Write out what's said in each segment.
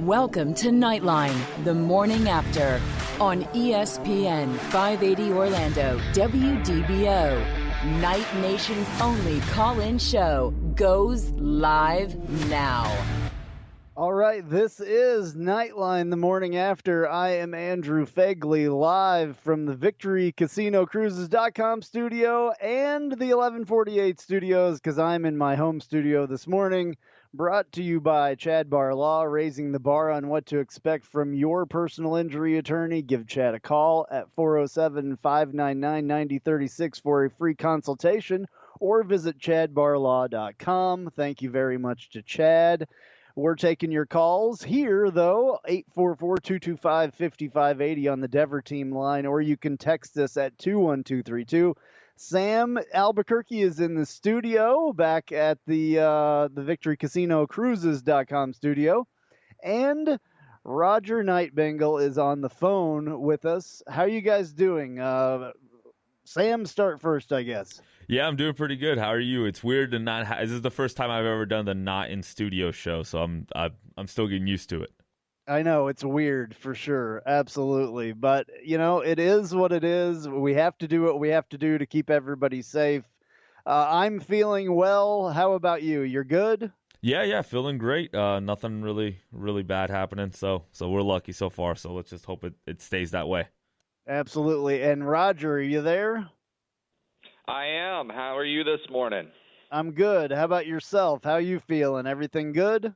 Welcome to Knightline, the morning after, on ESPN 580 Orlando, WDBO. Night Nation's only call-in show goes live now. All right, this is Knightline, the morning after. I am Andrew Phegley, live from the VictoryCasinoCruises.com studio and the 1148 studios, because I'm in my home studio this morning. Brought to you by Chad Bar Law, raising the bar on what to expect from your personal injury attorney. Give Chad a call at 407-599-9036 for a free consultation, or visit chadbarlaw.com. Thank you very much to Chad. We're taking your calls here, though, 844-225-5580 on the Dever team line, or you can text us at 21232. Sam Albuquerque is in the studio back at the VictoryCasinoCruises.com studio, and Roger Knight Bengal is on the phone with us. How are you guys doing? Sam, start first, I guess. Yeah, I'm doing pretty good. How are you? It's weird to not. This is the first time I've ever done the not in studio show, so I'm still getting used to it. I know it's weird for sure, absolutely, but it is what it is. We have to do what we have to do to keep everybody safe. I'm feeling well. How about you? You're good? Yeah, feeling great. Nothing really bad happening. So we're lucky so far. So let's just hope it stays that way. Absolutely. And Roger, are you there? I am. How are you this morning? I'm good. How about yourself? How you feeling? Everything good?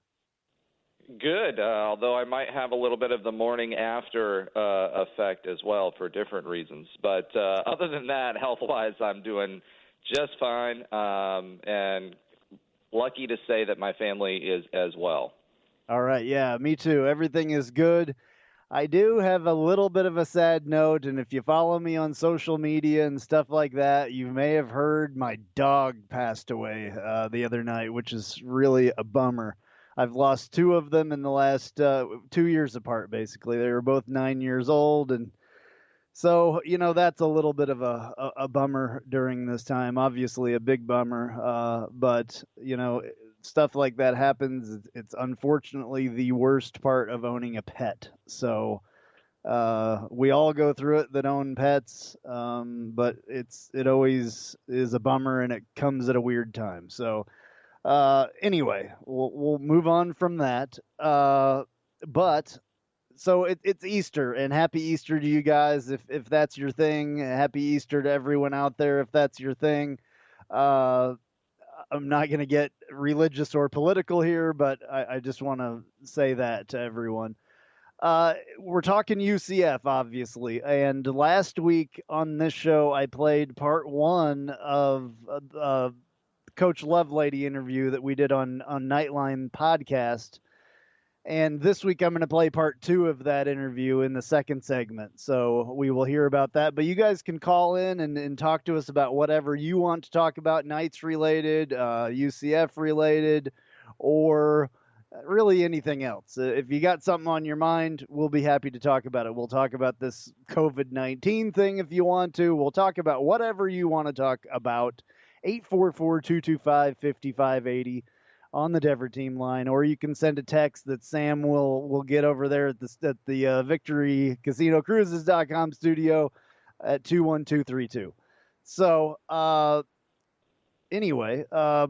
Good, although I might have a little bit of the morning after effect as well for different reasons. But other than that, health-wise, I'm doing just fine, and lucky to say that my family is as well. All right, yeah, me too. Everything is good. I do have a little bit of a sad note, and if you follow me on social media and stuff like that, you may have heard my dog passed away the other night, which is really a bummer. I've lost two of them in the last 2 years apart, basically. They were both 9 years old, and so, that's a little bit of a bummer during this time. Obviously a big bummer, but, stuff like that happens. It's unfortunately the worst part of owning a pet. So we all go through it that own pets, but it always is a bummer, and it comes at a weird time. So anyway, we'll move on from that. But so it's Easter, and happy Easter to you guys if that's your thing. Happy Easter to everyone out there if that's your thing. I'm not going to get religious or political here, but I just want to say that to everyone. We're talking UCF, obviously, and last week on this show, I played part one of Coach Lovelady interview that we did on Knightline podcast. And this week I'm going to play part two of that interview in the second segment. So we will hear about that. But you guys can call in and talk to us about whatever you want to talk about, Knights related, UCF related, or really anything else. If you got something on your mind, we'll be happy to talk about it. We'll talk about this COVID-19 thing if you want to. We'll talk about whatever you want to talk about. 844-225-5580 on the Dever team line, or you can send a text that Sam will get over there at the VictoryCasinoCruises.com studio at 21232. So anyway,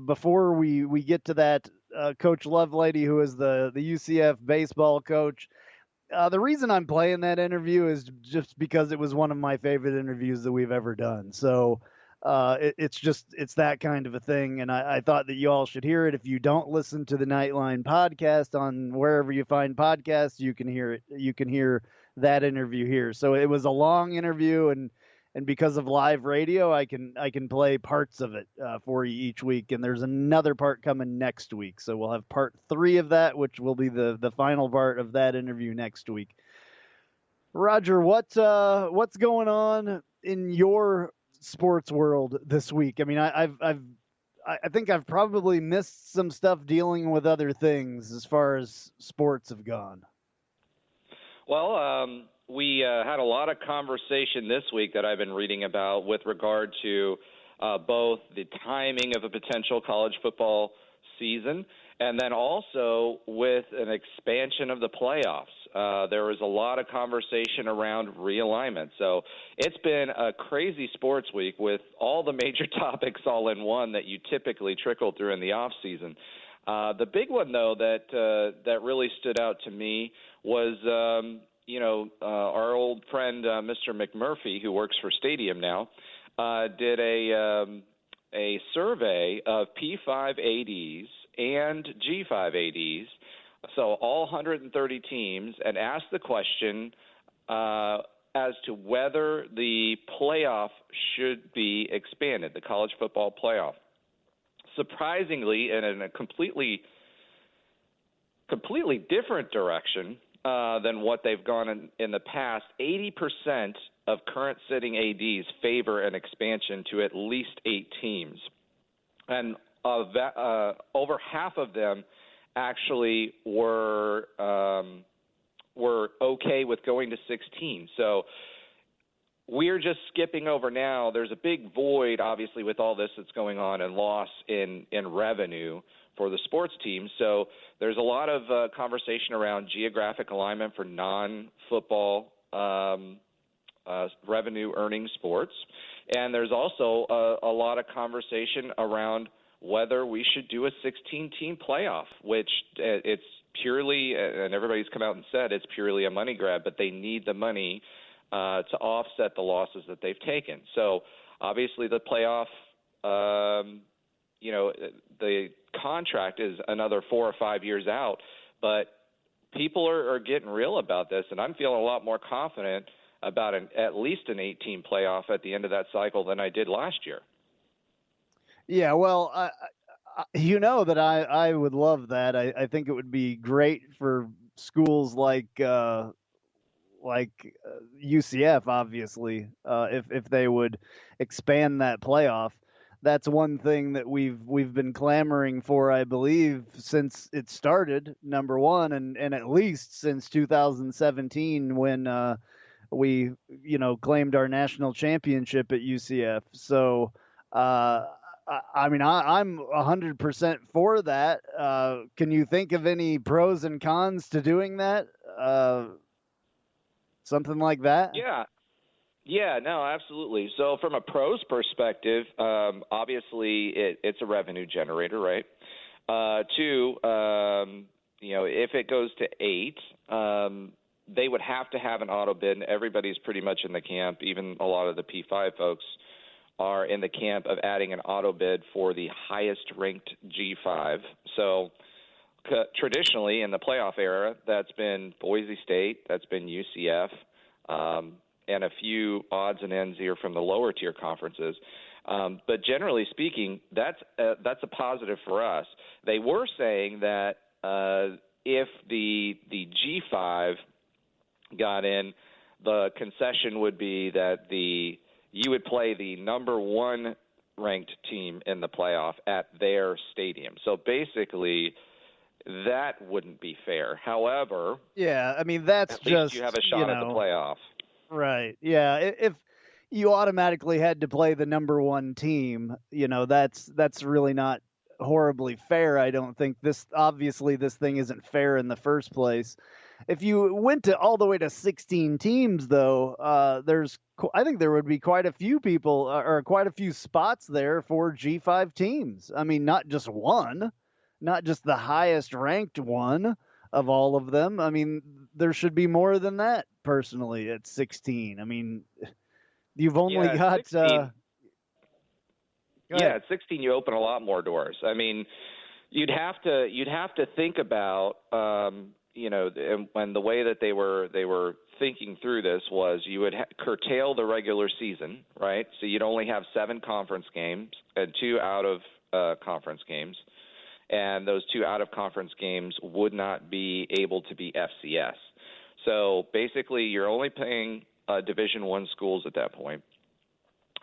before we get to that, Coach Lovelady, who is the UCF baseball coach, the reason I'm playing that interview is just because it was one of my favorite interviews that we've ever done. So it's that kind of a thing, and I thought that you all should hear it. If you don't listen to the Knightline podcast on wherever you find podcasts, you can hear it. You can hear that interview here. So it was a long interview, and because of live radio, I can play parts of it for you each week. And there's another part coming next week, so we'll have part 3 of that, which will be the final part of that interview next week. Roger, what's going on in your sports world this week? I mean, I think I've probably missed some stuff dealing with other things as far as sports have gone. Well, we had a lot of conversation this week that I've been reading about with regard to both the timing of a potential college football season and then also with an expansion of the playoffs. There was a lot of conversation around realignment. So it's been a crazy sports week with all the major topics all in one that you typically trickle through in the off season. The big one, though, that really stood out to me was, our old friend, Mr. McMurphy, who works for Stadium now, did a survey of P5 ADs and G5 ADs, so all 130 teams, and asked the question as to whether the playoff should be expanded, the college football playoff. Surprisingly, and in a completely different direction than what they've gone in the past, 80% of current sitting ADs favor an expansion to at least 8 teams. And over half of them actually were okay with going to 16. So we're just skipping over now. There's a big void, obviously, with all this that's going on and loss in revenue for the sports teams. So there's a lot of conversation around geographic alignment for non-football revenue-earning sports. And there's also a lot of conversation around whether we should do a 16-team playoff, which it's purely, and everybody's come out and said it's purely a money grab, but they need the money to offset the losses that they've taken. So obviously the playoff, the contract is another 4 or 5 years out, but people are getting real about this, and I'm feeling a lot more confident about at least an 8-team playoff at the end of that cycle than I did last year. Yeah, well, that I would love that. I think it would be great for schools like UCF, obviously, if they would expand that playoff. That's one thing that we've been clamoring for, I believe, since it started, number one, and at least since 2017 when we claimed our national championship at UCF. So I'm 100% for that. Can you think of any pros and cons to doing that? Something like that? Yeah, no, absolutely. So from a pros perspective, obviously it's a revenue generator, right? Two, if it goes to 8, they would have to have an auto bid, and everybody's pretty much in the camp, even a lot of the P5 folks are in the camp of adding an auto bid for the highest ranked G5. So traditionally in the playoff era, that's been Boise State, that's been UCF, and a few odds and ends here from the lower tier conferences. But generally speaking, that's a positive for us. They were saying that if the G5 got in, the concession would be that you would play the number 1 ranked team in the playoff at their stadium. So basically, that wouldn't be fair. However, yeah, I mean that's at just least you have a shot at the playoff. Right. Yeah. If you automatically had to play the number 1 team, that's really not horribly fair. I don't think this thing isn't fair in the first place. If you went all the way to 16 teams, though, I think there would be quite a few people or quite a few spots there for G5 teams. I mean, not just one, not just the highest ranked one of all of them. I mean, there should be more than that, personally, at 16. I mean, you've only got 16. At 16 you open a lot more doors. I mean, you'd have to think about and the way that they were thinking through this was you would curtail the regular season, right? So you'd only have 7 conference games and 2 out of conference games. And those 2 out-of-conference games would not be able to be FCS. So basically, you're only playing Division I schools at that point.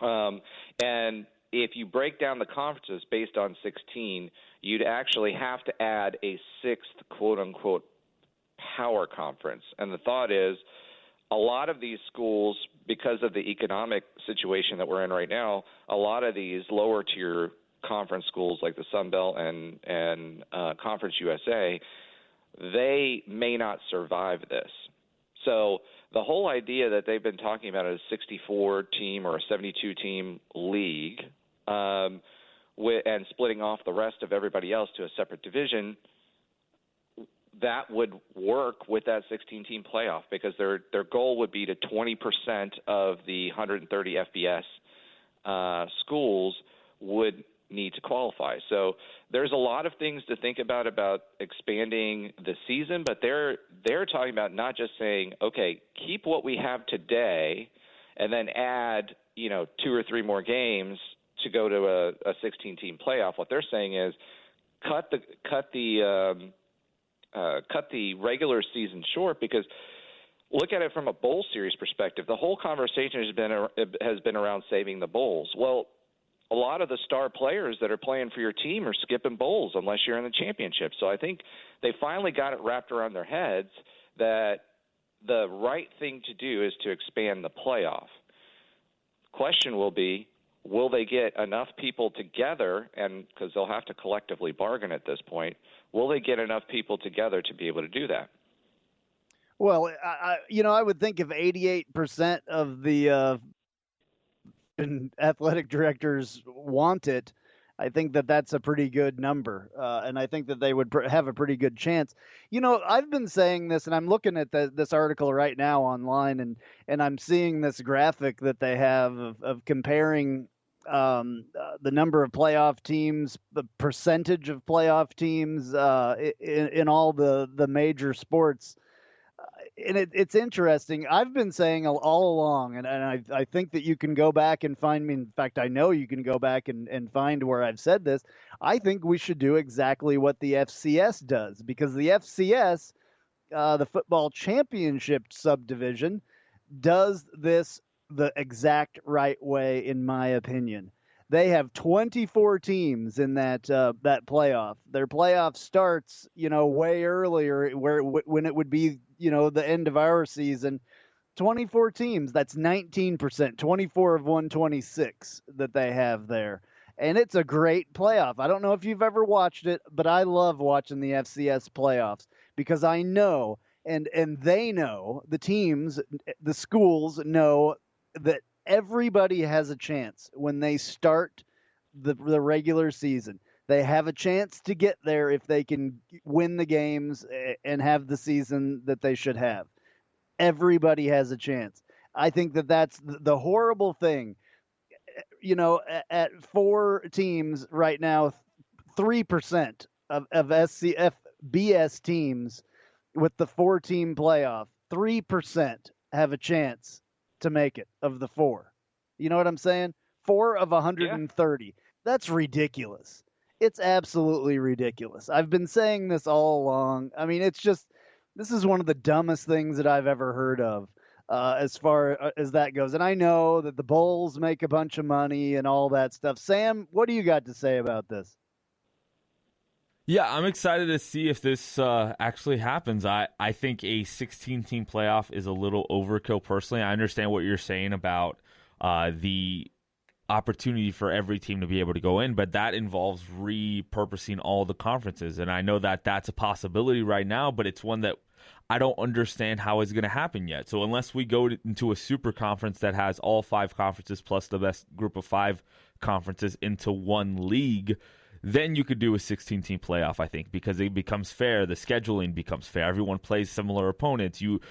And if you break down the conferences based on 16, you'd actually have to add a 6th quote-unquote power conference. And the thought is a lot of these schools, because of the economic situation that we're in right now, a lot of these lower tier conference schools like the Sun Belt and Conference USA, they may not survive this. So the whole idea that they've been talking about a 64-team or a 72-team league and splitting off the rest of everybody else to a separate division, that would work with that 16-team playoff, because their goal would be to 20% of the 130 FBS schools would need to qualify. So there's a lot of things to think about expanding the season, but they're talking about not just saying, okay, keep what we have today and then add 2 or 3 more games to go to a 16-team playoff. What they're saying is cut the regular season short, because look at it from a bowl series perspective. The whole conversation has been around saving the bowls. Well, a lot of the star players that are playing for your team are skipping bowls unless you're in the championship. So I think they finally got it wrapped around their heads that the right thing to do is to expand the playoff. Question will be, will they get enough people together, and because they'll have to collectively bargain at this point, will they get enough people together to be able to do that? Well, I would think if 88% of the athletic directors want it, I think that's a pretty good number, and I think that they would have a pretty good chance. I've been saying this, and I'm looking at this article right now online, and I'm seeing this graphic that they have of comparing the number of playoff teams, the percentage of playoff teams in all the major sports. And it's interesting. I've been saying all along, and I think that you can go back and find me. In fact, I know you can go back and find where I've said this. I think we should do exactly what the FCS does, because the FCS, the football championship subdivision, does this the exact right way, in my opinion. They have 24 teams in that playoff. Their playoff starts, way earlier, when it would be, the end of our season. 24 teams. That's 19%. 24 of 126 that they have there, and it's a great playoff. I don't know if you've ever watched it, but I love watching the FCS playoffs, because I know, and they know, the teams, the schools know that everybody has a chance when they start the regular season. They have a chance to get there if they can win the games and have the season that they should have. Everybody has a chance. I think that's the horrible thing. At 4 teams right now, 3% of FBS teams with the 4-team playoff, 3% have a chance to make it of the 4. You know what I'm saying? 4 of 130. Yeah. That's ridiculous. It's absolutely ridiculous. I've been saying this all along. I mean, this is one of the dumbest things that I've ever heard of, as far as that goes. And I know that the bowls make a bunch of money and all that stuff. Sam, what do you got to say about this? Yeah, I'm excited to see if this actually happens. I think a 16-team playoff is a little overkill personally. I understand what you're saying about the opportunity for every team to be able to go in, but that involves repurposing all the conferences. And I know that that's a possibility right now, but it's one that I don't understand how it's going to happen yet. So unless we go into a super conference that has all 5 conferences plus the best group of 5 conferences into one league, then you could do a 16-team playoff, I think, because it becomes fair. The scheduling becomes fair. Everyone plays similar opponents. You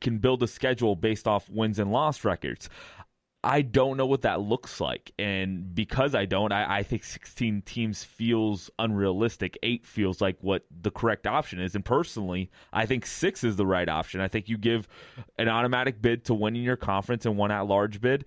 can build a schedule based off wins and loss records. I don't know what that looks like, and because I don't, I think 16 teams feels unrealistic. 8 feels like what the correct option is, and personally, I think 6 is the right option. I think you give an automatic bid to winning your conference and one at-large bid.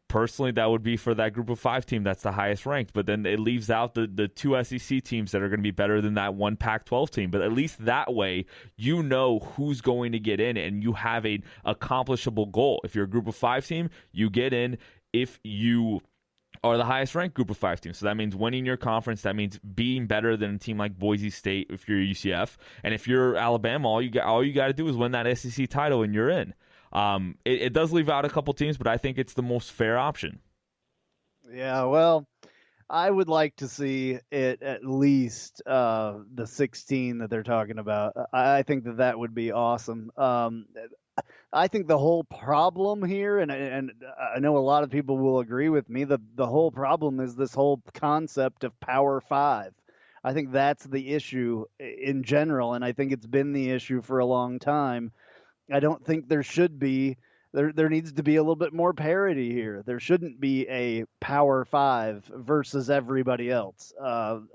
Personally, that would be for that group of 5 team that's the highest ranked, but then it leaves out the 2 SEC teams that are going to be better than that one Pac-12 team. But at least that way, you know who's going to get in, and you have an accomplishable goal. If you're a group of 5 team, you get in. If you are the highest ranked group of 5 teams. So that means winning your conference. That means being better than a team like Boise State if you're UCF. And if you're Alabama, all you got to do is win that SEC title and you're in. It does leave out a couple teams, but I think it's the most fair option. Yeah, well, I would like to see it at least the 16 that they're talking about. I think that would be awesome. I think the whole problem here, and I know a lot of people will agree with me, the whole problem is this whole concept of Power 5. I think that's the issue in general, and I think it's been the issue for a long time. I don't think there should be, there needs to be a little bit more parity here. There shouldn't be a Power 5 versus everybody else, and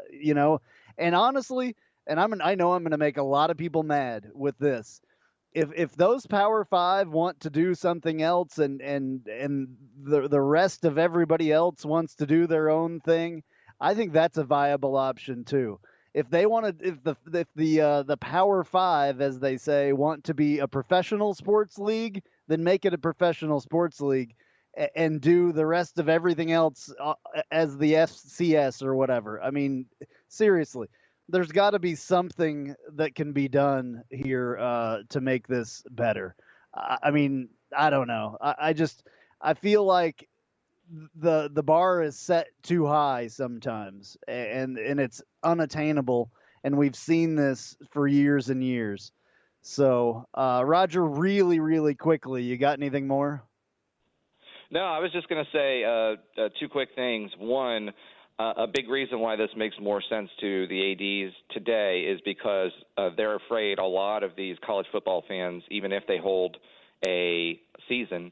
honestly, and I know I'm going to make a lot of people mad with this. If those Power 5 want to do something else and the rest of everybody else wants to do their own thing, I think that's a viable option too. If they want to, if the Power 5, as they say, want to be a professional sports league, then make it a professional sports league and do the rest of everything else as the FCS or whatever. I mean, seriously. There's got to be something that can be done here to make this better. I mean, I don't know. I feel like the bar is set too high sometimes, and it's unattainable. And we've seen this for years and years. So, Roger, really, really quickly, you got anything more? No, I was just going to say 2 quick things. One, a big reason why this makes more sense to the ADs today is because they're afraid a lot of these college football fans, even if they hold a season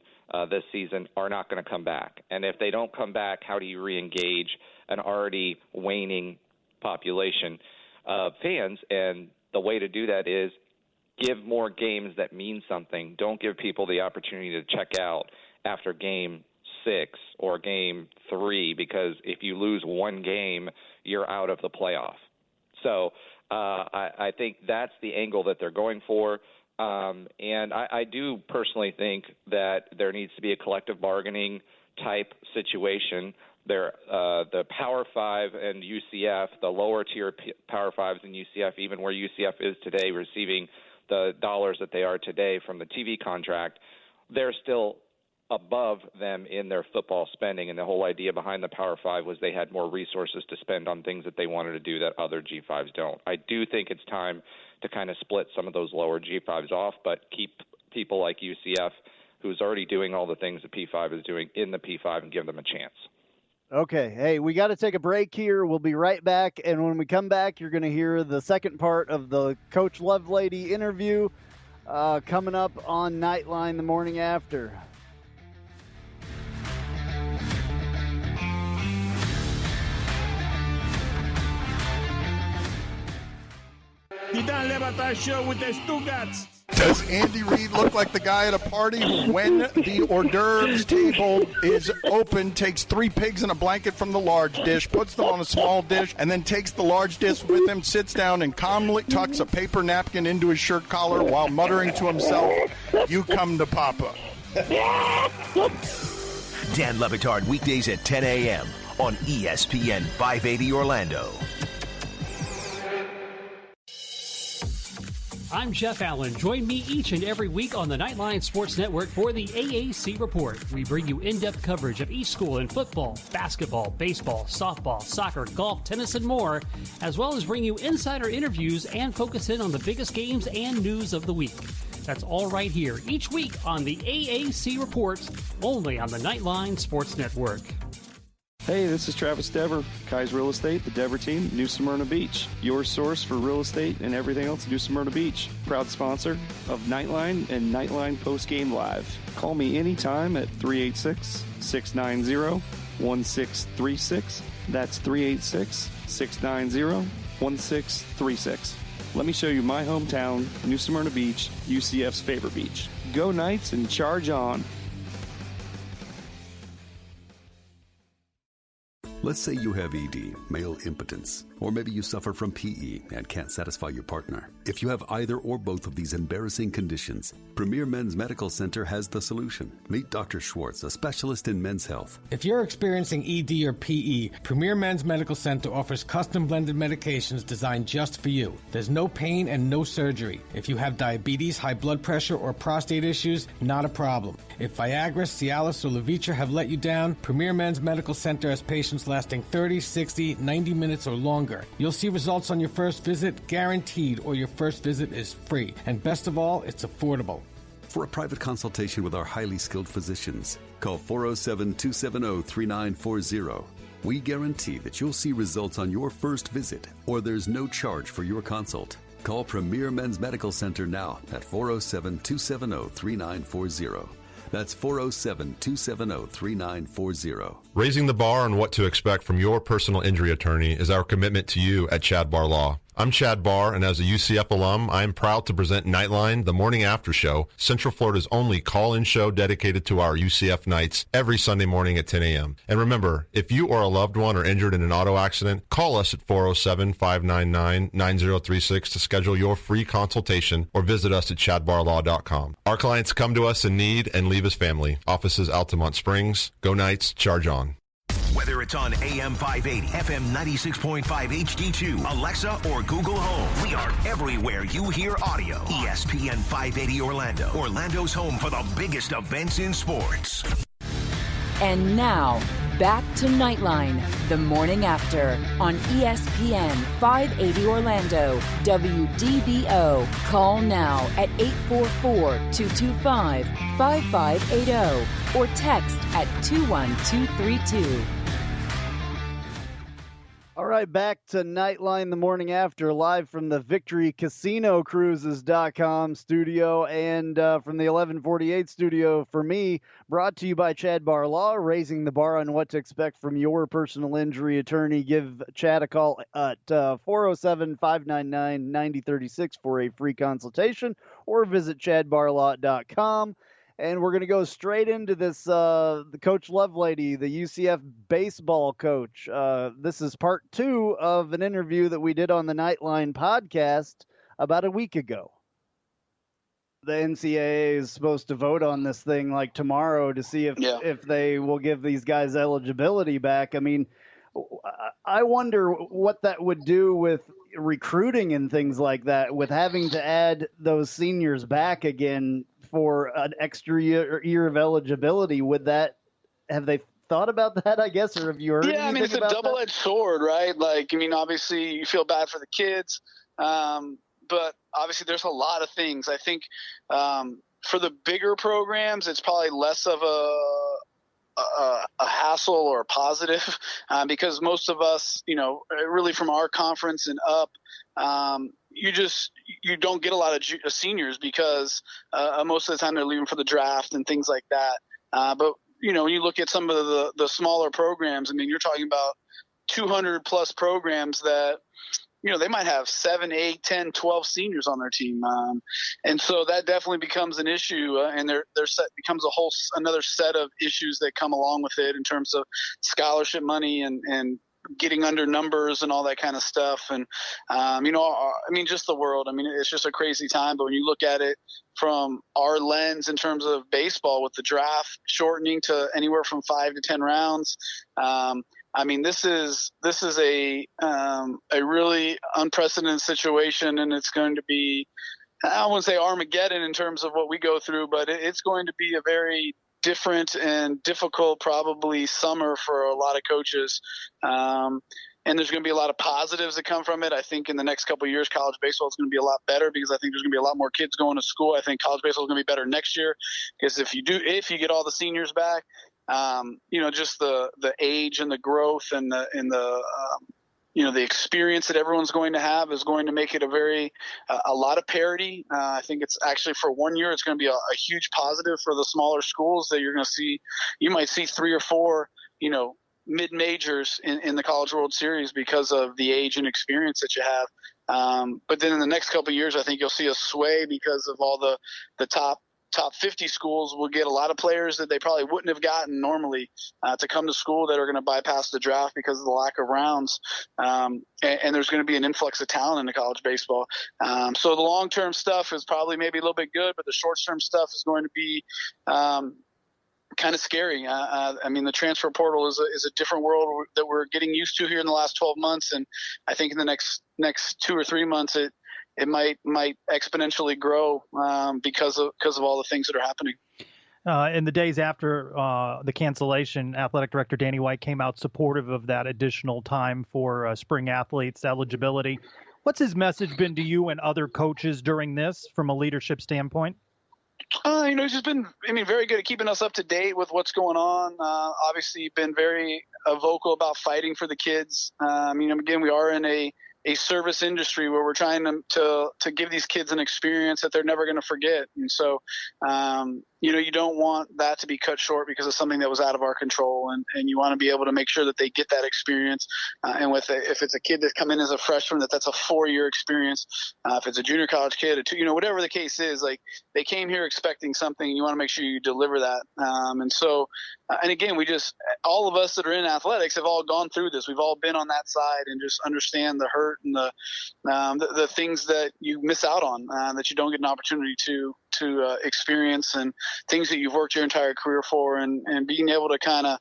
this season, are not going to come back. And if they don't come back, how do you reengage an already waning population of fans? And the way to do that is give more games that mean something. Don't give people the opportunity to check out after game 6 or game 3, because if you lose one game, you're out of the playoff. So I think that's the angle that they're going for. And I do personally think that there needs to be a collective bargaining type situation. The Power 5 and UCF, the lower tier Power 5s and UCF, even where UCF is today receiving the dollars that they are today from the TV contract, they're still above them in their football spending. And the whole idea behind the Power 5 was they had more resources to spend on things that they wanted to do that other G5s don't. I do think it's time to kind of split some of those lower G5s off, but keep people like UCF, who's already doing all the things the P5 is doing, in the P5 and give them a chance. Okay. Hey, we got to take a break here. We'll be right back. And when we come back, you're going to hear the second part of the Coach Lovelady interview coming up on Knightline the morning after. You done Levitar show with the Stugatz. Does Andy Reid look like the guy at a party who, when the hors d'oeuvres table is open, takes 3 pigs in a blanket from the large dish, puts them on a small dish, and then takes the large dish with him, sits down, and calmly tucks a paper napkin into his shirt collar while muttering to himself, "You come to Papa." Dan Le Batard, weekdays at 10 a.m. on ESPN 580 Orlando. I'm Jeff Allen. Join me each and every week on the Knightline Sports Network for the AAC Report. We bring you in-depth coverage of each school in football, basketball, baseball, softball, soccer, golf, tennis, and more, as well as bring you insider interviews and focus in on the biggest games and news of the week. That's all right here each week on the AAC Report, only on the Knightline Sports Network. Hey, this is Travis Dever, Kai's Real Estate, the Dever team, New Smyrna Beach. Your source for real estate and everything else, New Smyrna Beach. Proud sponsor of Knightline and Knightline Postgame Live. Call me anytime at 386-690-1636. That's 386-690-1636. Let me show you my hometown, New Smyrna Beach, UCF's favorite beach. Go Knights and charge on. Let's say you have ED, male impotence, or maybe you suffer from PE and can't satisfy your partner. If you have either or both of these embarrassing conditions, Premier Men's Medical Center has the solution. Meet Dr. Schwartz, a specialist in men's health. If you're experiencing ED or PE, Premier Men's Medical Center offers custom blended medications designed just for you. There's no pain and no surgery. If you have diabetes, high blood pressure, or prostate issues, not a problem. If Viagra, Cialis, or Levitra have let you down, Premier Men's Medical Center has patients lasting 30, 60, 90 minutes or longer. You'll see results on your first visit, guaranteed, or your first visit is free. And best of all, it's affordable. For a private consultation with our highly skilled physicians, call 407-270-3940. We guarantee that you'll see results on your first visit, or there's no charge for your consult. Call Premier Men's Medical Center now at 407-270-3940. That's 407-270-3940. Raising the bar on what to expect from your personal injury attorney is our commitment to you at Chad Barr Law. I'm Chad Barr, and as a UCF alum, I am proud to present Knightline, the morning after show, Central Florida's only call-in show dedicated to our UCF Knights every Sunday morning at 10 a.m. And remember, if you or a loved one are injured in an auto accident, call us at 407-599-9036 to schedule your free consultation or visit us at chadbarlaw.com. Our clients come to us in need and leave as family. Offices Altamont Springs. Go Knights, charge on. Whether it's on AM 580, FM 96.5 HD2, Alexa, or Google Home, we are everywhere you hear audio. ESPN 580 Orlando, Orlando's home for the biggest events in sports. And now, back to Knightline, the morning after, on ESPN 580 Orlando, WDBO. Call now at 844-225-5580 or text at 21232. All right, back to Knightline the morning after, live from the VictoryCasinoCruises.com studio and from the 1148 studio for me, brought to you by Chad Barr Law, raising the bar on what to expect from your personal injury attorney. Give Chad a call at 407-599-9036 for a free consultation or visit chadbarlaw.com. And we're going to go straight into this, the Coach Lovelady, the UCF baseball coach. This is part 2 of an interview that we did on the Knightline podcast about a week ago. The NCAA is supposed to vote on this thing like tomorrow to see if they will give these guys eligibility back. I mean, I wonder what that would do with recruiting and things like that, with having to add those seniors back again for an extra year of eligibility. Would that, have they thought about that, I guess, or have you heard anything about that? Yeah, I mean, it's a double-edged sword, right? Like, I mean, obviously you feel bad for the kids, but obviously there's a lot of things. I think for the bigger programs, it's probably less of a hassle or a positive because most of us, you know, really from our conference and up, you don't get a lot of seniors because most of the time they're leaving for the draft and things like that. But, you know, when you look at some of the smaller programs, I mean, you're talking about 200 plus programs that, you know, they might have 7, 8, 10, 12 seniors on their team. And so that definitely becomes an issue. And becomes another set of issues that come along with it in terms of scholarship money and getting under numbers and all that kind of stuff. And, you know, I mean, just the world, I mean, it's just a crazy time, but when you look at it from our lens in terms of baseball with the draft shortening to anywhere from 5 to 10 rounds, I mean, this is a really unprecedented situation, and it's going to be, I wouldn't say Armageddon in terms of what we go through, but it's going to be a very different and difficult probably summer for a lot of coaches. And there's going to be a lot of positives that come from it. I think in the next couple of years, college baseball is going to be a lot better because I think there's going to be a lot more kids going to school. I think college baseball is going to be better next year because if you get all the seniors back, you know, just the age and the growth and the you know, the experience that everyone's going to have is going to make it a lot of parity. I think it's actually for 1 year, it's going to be a huge positive for the smaller schools that you're going to see. You might see 3 or 4, you know, mid-majors in the College World Series because of the age and experience that you have. But then in the next couple of years, I think you'll see a sway because of all the top top 50 schools will get a lot of players that they probably wouldn't have gotten normally to come to school that are going to bypass the draft because of the lack of rounds. And there's going to be an influx of talent into college baseball. So the long-term stuff is probably maybe a little bit good, but the short-term stuff is going to be kind of scary. I mean, the transfer portal is a different world that we're getting used to here in the last 12 months. And I think in the next 2 or 3 months, it might exponentially grow because of all the things that are happening. In the days after the cancellation, Athletic Director Danny White came out supportive of that additional time for spring athletes' eligibility. What's his message been to you and other coaches during this from a leadership standpoint? He's just been, very good at keeping us up to date with what's going on. Obviously, been very vocal about fighting for the kids. Again, we are in a service industry where we're trying to give these kids an experience that they're never going to forget. And so, you don't want that to be cut short because of something that was out of our control. And you want to be able to make sure that they get that experience. And if it's a kid that's come in as a freshman, that's a 4-year experience. If it's a junior college kid, whatever the case is, like they came here expecting something, you want to make sure you deliver that. And again, all of us that are in athletics have all gone through this. We've all been on that side and just understand the hurt and the things that you miss out on, that you don't get an opportunity to experience, and things that you've worked your entire career for, and being able to kind of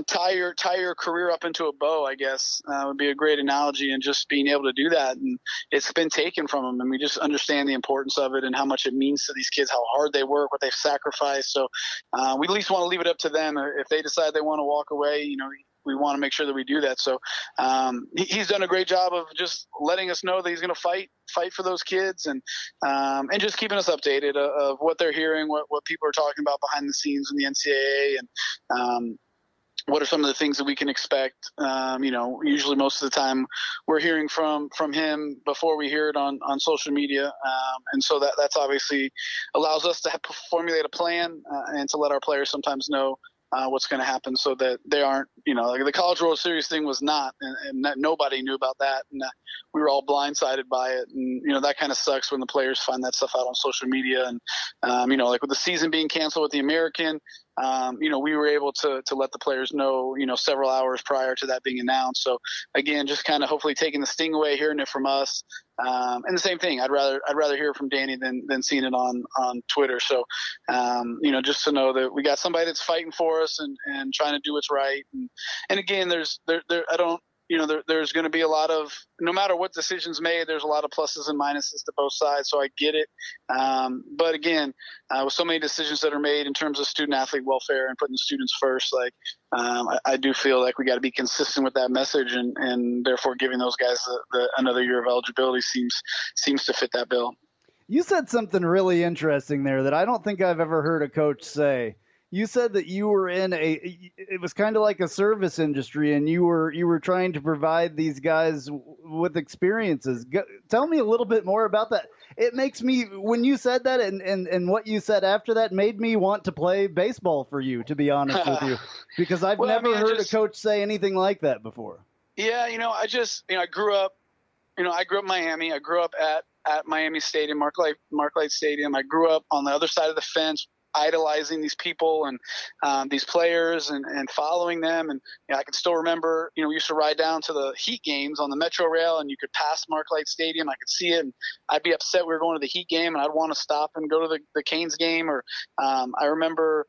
tie your career up into a bow, I guess, would be a great analogy, and just being able to do that. And it's been taken from them, and we just understand the importance of it and how much it means to these kids, how hard they work, what they've sacrificed. So we at least want to leave it up to them. If they decide they want to walk away, we want to make sure that we do that. So he's done a great job of just letting us know that he's going to fight for those kids, and just keeping us updated of what they're hearing, what people are talking about behind the scenes in the NCAA, and what are some of the things that we can expect. Usually most of the time we're hearing from him before we hear it on social media. And so that's obviously allows us to formulate a plan and to let our players sometimes know what's going to happen, so that they aren't, like the College World Series thing was not, and nobody knew about that, and we were all blindsided by it, and that kind of sucks when the players find that stuff out on social media. And like with the season being canceled with the American, we were able to let the players know, several hours prior to that being announced. So again, just kind of hopefully taking the sting away, hearing it from us. And the same thing, I'd rather hear from Danny than seeing it on Twitter. So, just to know that we got somebody that's fighting for us and trying to do what's right. And again, there's going to be a lot of, no matter what decisions made, there's a lot of pluses and minuses to both sides. So I get it. But again, with so many decisions that are made in terms of student athlete welfare and putting the students first, I do feel like we got to be consistent with that message, and therefore giving those guys another year of eligibility seems to fit that bill. You said something really interesting there that I don't think I've ever heard a coach say. You said that you were it was kind of like a service industry, and you were trying to provide these guys with experiences. Tell me a little bit more about that. It makes me, when you said that and what you said after that, made me want to play baseball for you, to be honest with you, because I've never heard a coach say anything like that before. Yeah. I grew up in Miami. I grew up at Miami Stadium, Marklight Stadium. I grew up on the other side of the fence, idolizing these people and these players and following them. And I can still remember, we used to ride down to the Heat games on the Metro Rail, and you could pass Marklight Stadium. I could see it, and I'd be upset we were going to the Heat game, and I'd want to stop and go to the Canes game. Or I remember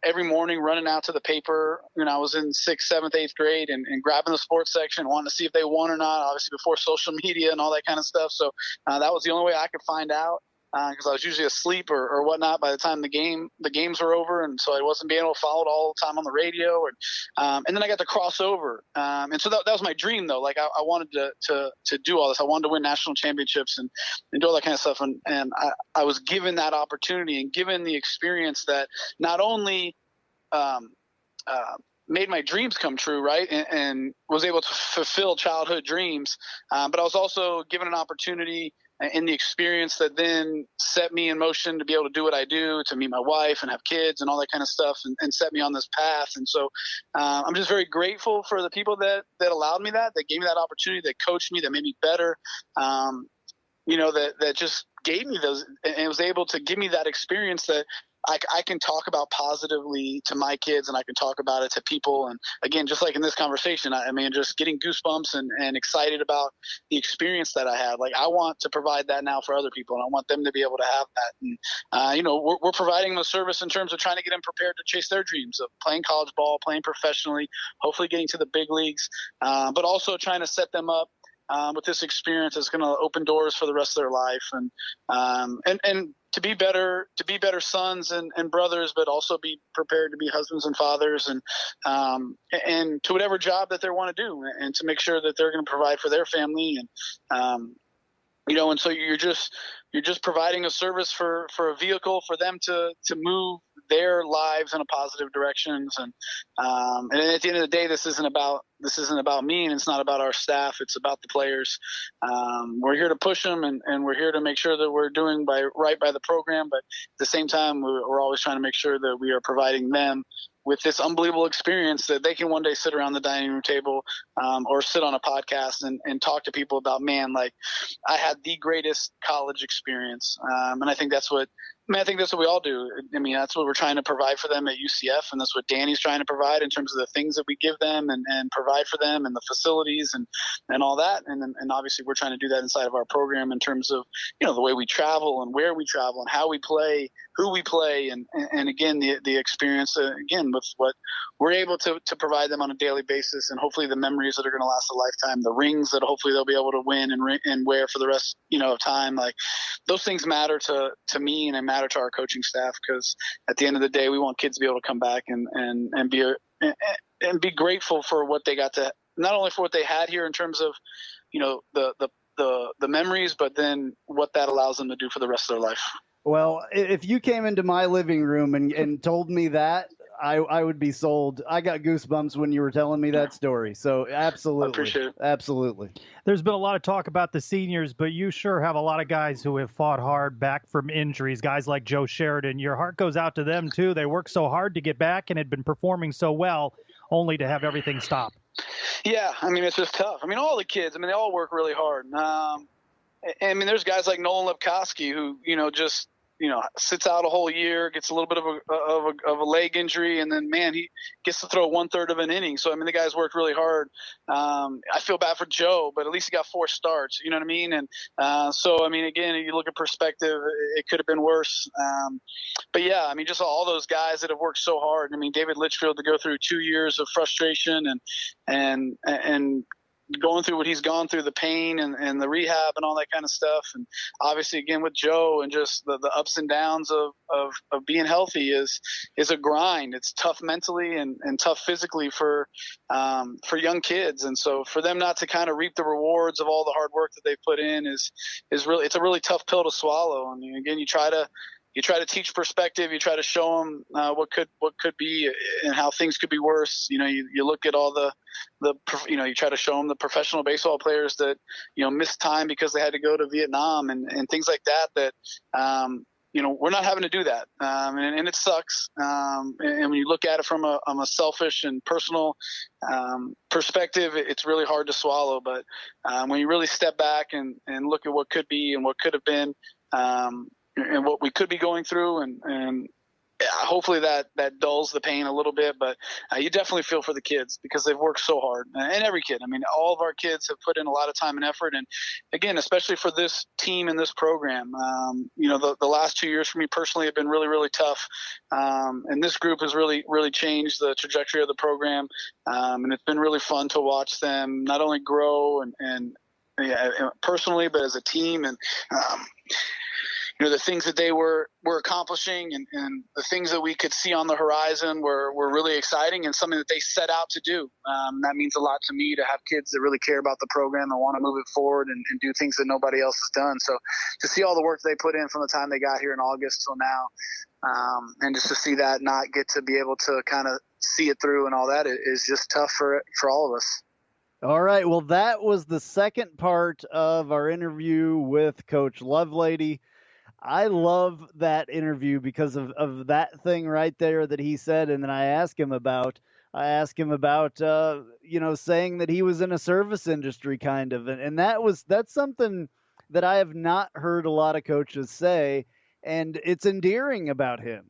every morning running out to the paper when I was in 6th, 7th, 8th grade and grabbing the sports section, wanting to see if they won or not, obviously before social media and all that kind of stuff. So that was the only way I could find out. Because I was usually asleep or whatnot by the time the games were over, and so I wasn't being able to follow it all the time on the radio. And then I got to cross over, and so that was my dream, though. Like I wanted to do all this. I wanted to win national championships and do all that kind of stuff. And I was given that opportunity and given the experience that not only made my dreams come true, right, and was able to fulfill childhood dreams, but I was also given an opportunity in the experience that then set me in motion to be able to do what I do, to meet my wife and have kids and all that kind of stuff, and set me on this path. And so I'm just very grateful for the people that allowed me that gave me that opportunity, that coached me, that made me better, that just gave me those, and was able to give me that experience that I can talk about positively to my kids, and I can talk about it to people. And again, just like in this conversation, I mean, just getting goosebumps and excited about the experience that I had. Like, I want to provide that now for other people, and I want them to be able to have that. And, we're providing them a service in terms of trying to get them prepared to chase their dreams of playing college ball, playing professionally, hopefully getting to the big leagues, but also trying to set them up with this experience that's going to open doors for the rest of their life, and to be better sons and brothers, but also be prepared to be husbands and fathers, and to whatever job that they want to do, and to make sure that they're going to provide for their family, and and so you're just providing a service for a vehicle for them to move their lives in a positive directions. And at the end of the day, this isn't about me, and it's not about our staff. It's about the players. We're here to push them, and we're here to make sure that we're doing right by the program. But at the same time, we're always trying to make sure that we are providing them with this unbelievable experience that they can one day sit around the dining room table, or sit on a podcast and talk to people about, man, like, I had the greatest college experience. And I think that's what we all do. I mean, that's what we're trying to provide for them at UCF, and that's what Danny's trying to provide in terms of the things that we give them and provide for them, and the facilities and all that. And obviously we're trying to do that inside of our program in terms of, the way we travel and where we travel and how we play, who we play, and again, the experience, again, with what we're able to provide them on a daily basis, and hopefully the memories that are going to last a lifetime, the rings that hopefully they'll be able to win and wear for the rest, of time. Like, those things matter to me, and they matter to our coaching staff, because at the end of the day, we want kids to be able to come back and be grateful for what they got to, not only for what they had here in terms of, the memories, but then what that allows them to do for the rest of their life. Well, if you came into my living room and told me that, I would be sold. I got goosebumps when you were telling me that story. So absolutely. I appreciate it. Absolutely. There's been a lot of talk about the seniors, but you sure have a lot of guys who have fought hard back from injuries, guys like Joe Sheridan. Your heart goes out to them, too. They worked so hard to get back and had been performing so well, only to have everything stop. Yeah, I mean, it's just tough. I mean, all the kids, they all work really hard. There's guys like Nolan Lepkowski who, just sits out a whole year, gets a little bit of a leg injury, and then, man, he gets to throw 1/3 of an inning. So, the guy's worked really hard. I feel bad for Joe, but at least he got 4 starts, you know what I mean? And again, you look at perspective, it could have been worse. But yeah, just all those guys that have worked so hard. David Litchfield to go through 2 years of frustration and going through what he's gone through, the pain and the rehab and all that kind of stuff. And obviously, again, with Joe, and just the ups and downs of being healthy is a grind. It's tough mentally and tough physically for young kids. And so for them not to kind of reap the rewards of all the hard work that they put in is really, it's a really tough pill to swallow. Again, you try to teach perspective. You try to show them what could be and how things could be worse. You look at all you try to show them the professional baseball players that, missed time because they had to go to Vietnam and things like that, we're not having to do that. And it sucks. And when you look at it from a selfish and personal perspective, it's really hard to swallow. But when you really step back and look at what could be and what could have been, and what we could be going through, and hopefully that dulls the pain a little bit. But you definitely feel for the kids, because they've worked so hard, and every kid. All of our kids have put in a lot of time and effort, and again, especially for this team and this program, the last 2 years for me personally have been really, really tough, and this group has really, really changed the trajectory of the program, and it's been really fun to watch them not only grow and personally, but as a team. And the things that they were accomplishing and the things that we could see on the horizon were really exciting, and something that they set out to do. That means a lot to me, to have kids that really care about the program and want to move it forward and do things that nobody else has done. So to see all the work they put in from the time they got here in August till now, and just to see that not get to be able to kind of see it through and all that is just tough for all of us. All right. Well, that was the second part of our interview with Coach Lovelady. I love that interview because of that thing right there that he said. And then I asked him about, saying that he was in a service industry kind of. And that's something that I have not heard a lot of coaches say, and it's endearing about him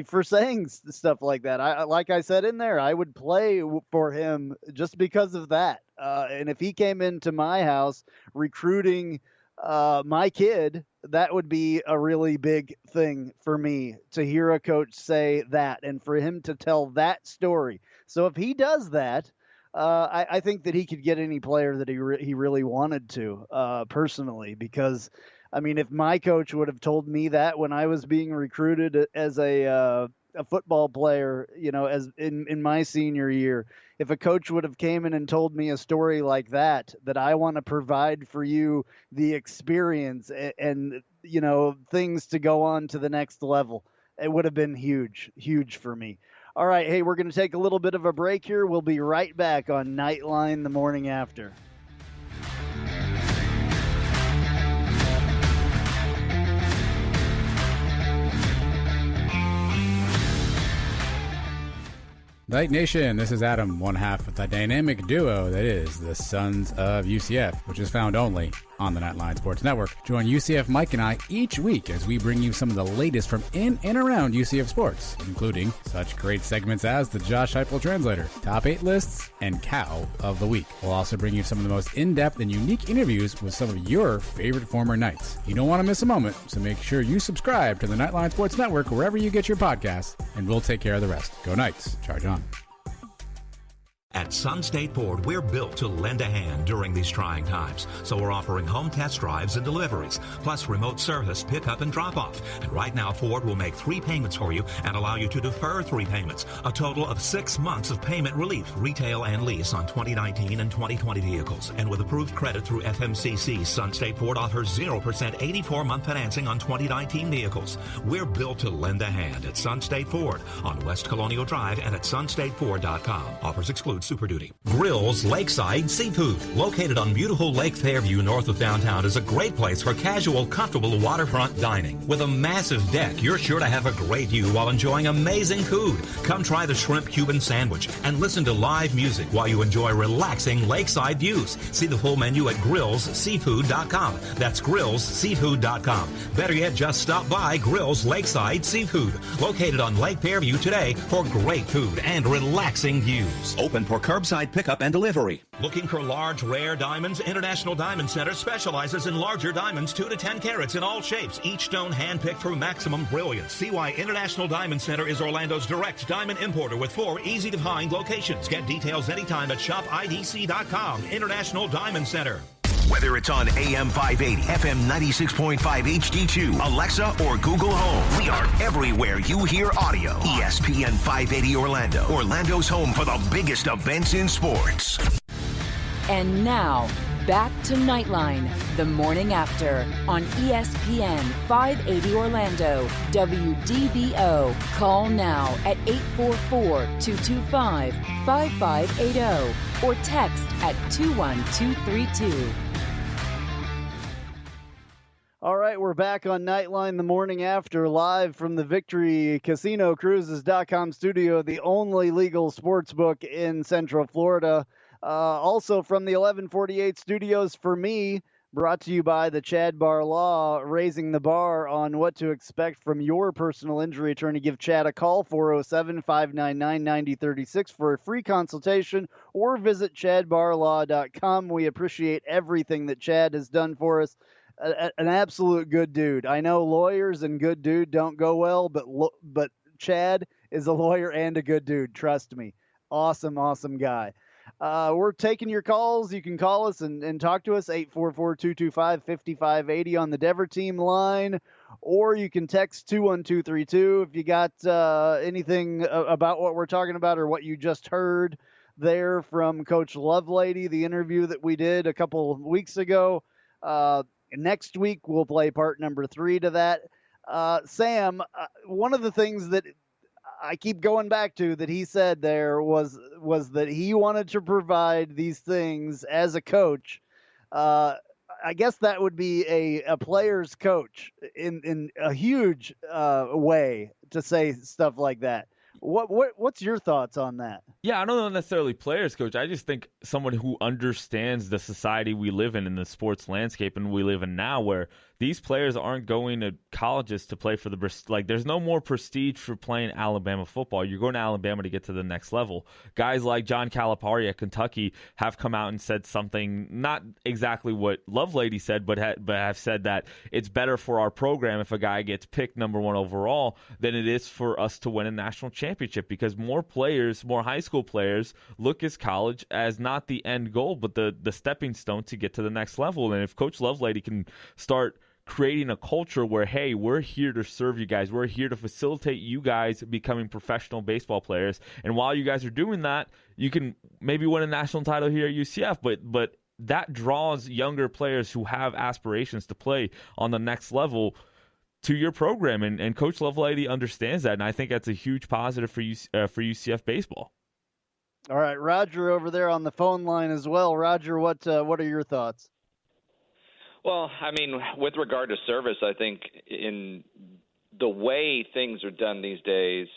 for saying stuff like that. Like I said in there, I would play for him just because of that. And if he came into my house recruiting my kid, that would be a really big thing for me to hear a coach say that and for him to tell that story. So if he does that, I think that he could get any player that he really wanted to, personally, because, I mean, if my coach would have told me that when I was being recruited as a football player, as in my senior year, if a coach would have came in and told me a story like that I want to provide for you the experience and things to go on to the next level, it would have been huge for me. All right, hey, we're going to take a little bit of a break here. We'll be right back on Knightline the morning after. Night Nation, this is Adam, one half of the dynamic duo that is the Sons of UCF, which is found only on the Knightline Sports Network. Join UCF Mike and I each week as we bring you some of the latest from in and around UCF sports, including such great segments as the Josh Heupel Translator, Top 8 Lists, and Cow of the Week. We'll also bring you some of the most in-depth and unique interviews with some of your favorite former Knights. You don't want to miss a moment, so make sure you subscribe to the Knightline Sports Network wherever you get your podcasts, and we'll take care of the rest. Go Knights. Charge on. At Sun State Ford, we're built to lend a hand during these trying times. So we're offering home test drives and deliveries, plus remote service, pickup and drop-off. And right now, Ford will make 3 payments for you and allow you to defer 3 payments, a total of 6 months of payment relief, retail and lease on 2019 and 2020 vehicles. And with approved credit through FMCC, Sun State Ford offers 0% 84-month financing on 2019 vehicles. We're built to lend a hand at Sun State Ford on West Colonial Drive and at sunstateford.com. Offers exclude Super Duty. Grills Lakeside Seafood. Located on beautiful Lake Fairview north of downtown is a great place for casual, comfortable waterfront dining. With a massive deck, you're sure to have a great view while enjoying amazing food. Come try the shrimp Cuban sandwich and listen to live music while you enjoy relaxing lakeside views. See the full menu at grillsseafood.com. That's grillsseafood.com. Better yet, just stop by Grills Lakeside Seafood. Located on Lake Fairview today for great food and relaxing views. Open for curbside pickup and delivery. Looking for large, rare diamonds? International Diamond Center specializes in larger diamonds, 2 to 10 carats in all shapes, each stone handpicked for maximum brilliance. See why International Diamond Center is Orlando's direct diamond importer with 4 easy-to-find locations. Get details anytime at shopidc.com. International Diamond Center. Whether it's on AM 580, FM 96.5 HD2, Alexa, or Google Home, we are everywhere you hear audio. ESPN 580 Orlando, Orlando's home for the biggest events in sports. And now, back to Knightline, the morning after, on ESPN 580 Orlando, WDBO. Call now at 844-225-5580 or text at 21232. All right, we're back on Knightline the morning after, live from the Victory Casino Cruises.com studio, the only legal sports book in Central Florida. Also from the 1148 studios for me, brought to you by the Chad Bar Law, raising the bar on what to expect from your personal injury attorney. Give Chad a call, 407-599-9036 for a free consultation, or visit chadbarlaw.com. We appreciate everything that Chad has done for us. An absolute good dude. I know lawyers and good dude don't go well, but Chad is a lawyer and a good dude. Trust me. Awesome guy. We're taking your calls. You can call us and talk to us, 844-225-5580 on the Dever Team line, or you can text 21232 if you got anything about what we're talking about or what you just heard there from Coach Lovelady, the interview that we did a couple of weeks ago. Next week, we'll play part number 3 to that. Sam, one of the things that I keep going back to that he said there was that he wanted to provide these things as a coach. I guess that would be a player's coach in a huge way to say stuff like that. What's your thoughts on that? Yeah, I don't know necessarily players, Coach. I just think someone who understands the society we live in the sports landscape and we live in now, where these players aren't going to colleges to play for there's no more prestige for playing Alabama football. You're going to Alabama to get to the next level. Guys like John Calipari at Kentucky have come out and said something, not exactly what Lovelady said, but have said that it's better for our program if a guy gets picked number 1 overall than it is for us to win a national championship, because more high school players look at college as not the end goal, but the stepping stone to get to the next level. And if Coach Lovelady can start creating a culture where, hey, we're here to serve you guys, we're here to facilitate you guys becoming professional baseball players, and while you guys are doing that, you can maybe win a national title here at UCF, but that draws younger players who have aspirations to play on the next level to your program, and Coach Lovelady understands that, and I think that's a huge positive for UCF baseball. All right, Roger over there on the phone line as well. Roger, what are your thoughts? Well, I mean, with regard to service, I think in the way things are done these days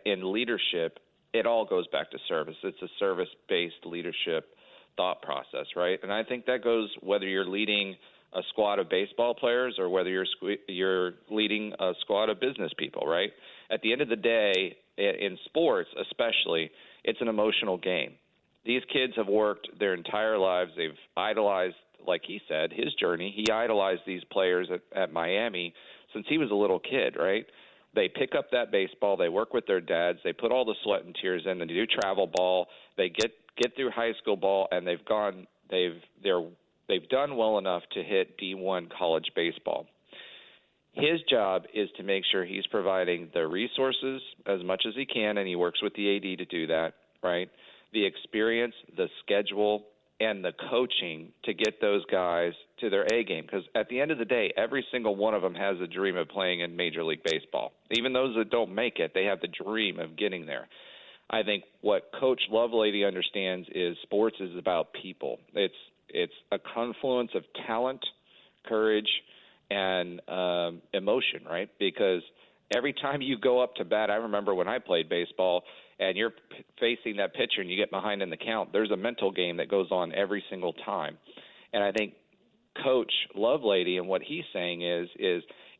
in leadership, it all goes back to service. It's a service-based leadership thought process, right? And I think that goes whether you're leading a squad of baseball players or whether you're leading a squad of business people, right? At the end of the day, in sports especially, it's an emotional game. These kids have worked their entire lives. They've idolized, like he said, his journey. He idolized these players at Miami since he was a little kid, right? They pick up that baseball. They work with their dads. They put all the sweat and tears in. They do travel ball. They get through high school ball, and they've done well enough to hit D1 college baseball. His job is to make sure he's providing the resources as much as he can, and he works with the AD to do that, right? The experience, the schedule, and the coaching to get those guys to their A game. Because at the end of the day, every single one of them has a dream of playing in Major League Baseball. Even those that don't make it, they have the dream of getting there. I think what Coach Lovelady understands is sports is about people. It's a confluence of talent, courage, and emotion, right? Because every time you go up to bat, I remember when I played baseball and you're facing that pitcher and you get behind in the count, there's a mental game that goes on every single time. And I think Coach Lovelady and what he's saying is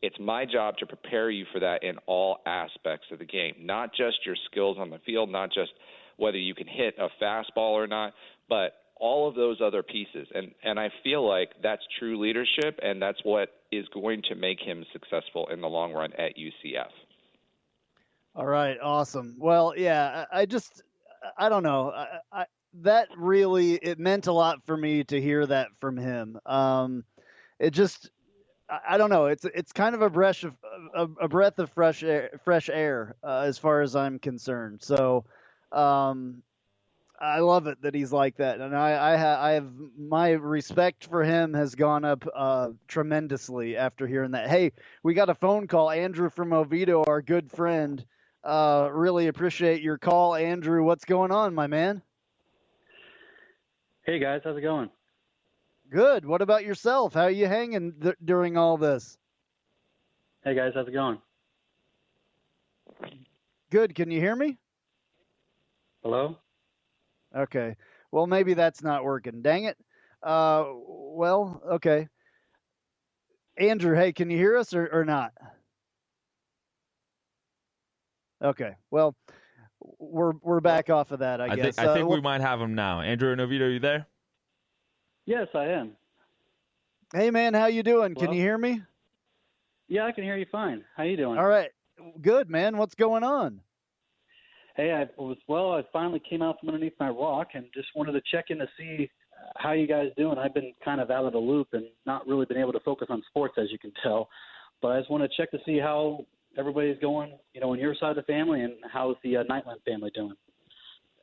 it's my job to prepare you for that in all aspects of the game, not just your skills on the field, not just whether you can hit a fastball or not, but all of those other pieces. And I feel like that's true leadership, and that's what is going to make him successful in the long run at UCF. All right, awesome. Well, yeah, I don't know. That really, it meant a lot for me to hear that from him. It just, I don't know. It's kind of a breath of fresh air as far as I'm concerned. So, I love it that he's like that, and I have my respect for him has gone up tremendously after hearing that. Hey, we got a phone call. Andrew from Oviedo, our good friend. Really appreciate your call, Andrew. What's going on, my man? Hey guys, how's it going? Good. What about yourself? How are you hanging during all this? Hey guys, how's it going? Good. Can you hear me? Hello? Okay. Well, maybe that's not working. Dang it. Well, okay. Andrew, hey, can you hear us or not? Okay. Well, we're back off of that, I guess. I think we might have him now. Andrew and Oviedo, are you there? Yes, I am. Hey, man, how you doing? Hello? Can you hear me? Yeah, I can hear you fine. How you doing? All right. Good, man. What's going on? Hey, I finally came out from underneath my rock and just wanted to check in to see how you guys doing. I've been kind of out of the loop and not really been able to focus on sports, as you can tell. But I just want to check to see how everybody's going, on your side of the family, and how's the Knightline family doing?